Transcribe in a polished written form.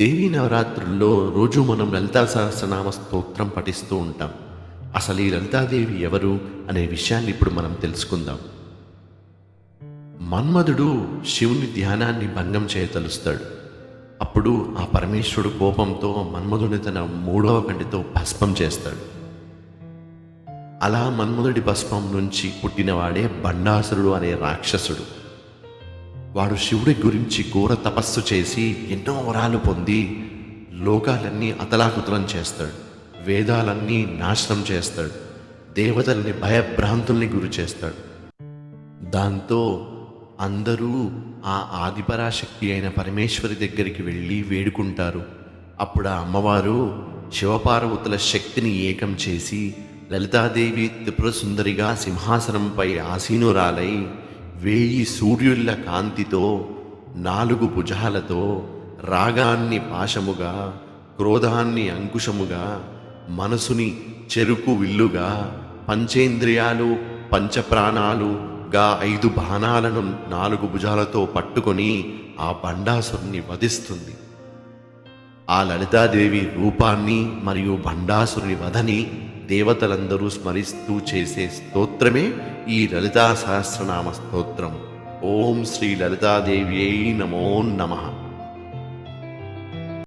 దేవీ నవరాత్రుల్లో రోజు మనం లలితా సహస్రనామ స్తోత్రం పఠిస్తూ ఉంటాం. అసలు ఈ లలితాదేవి ఎవరు అనే విషయాన్ని ఇప్పుడు మనం తెలుసుకుందాం. మన్మధుడు శివుని ధ్యానాన్ని భంగం చేయతలుస్తాడు. అప్పుడు ఆ పరమేశ్వరుడు కోపంతో మన్మధుడిని తన మూడవ కంటితో భస్మం చేస్తాడు. అలా మన్మధుడి భస్మం నుంచి పుట్టినవాడే బండాసురుడు అనే రాక్షసుడు. వాడు శివుడి గురించి ఘోర తపస్సు చేసి ఎన్నో వరాలు పొంది లోకాలన్నీ అతలాకుతలం చేస్తాడు. వేదాలన్నీ నాశనం చేస్తాడు. దేవతల్ని భయభ్రాంతుల్ని గురి చేస్తాడు. దాంతో అందరూ ఆ ఆదిపరాశక్తి అయిన పరమేశ్వరి దగ్గరికి వెళ్ళి వేడుకుంటారు. అప్పుడు ఆ అమ్మవారు శివపార్వతుల శక్తిని ఏకం చేసి లలితాదేవి త్రిపుర సుందరిగా సింహాసనంపై ఆసీనురాలై 1000 సూర్యుల కాంతితో 4 భుజాలతో రాగాన్ని పాశముగా, క్రోధాన్ని అంకుశముగా, మనసుని చెరుకు విల్లుగా, పంచేంద్రియాలు పంచప్రాణాలుగా 5 బాణాలను 4 భుజాలతో పట్టుకొని ఆ బండాసురుని వధిస్తుంది. ఆ లలితాదేవి రూపాన్ని మరియు బండాసురుని వధని దేవతలందరూ స్మరిస్తూ చేసే స్తోత్రమే ఈ లలితా సహస్రనామ స్తోత్రం. ఓం శ్రీ లలితాదేవ్యై నమో నమః.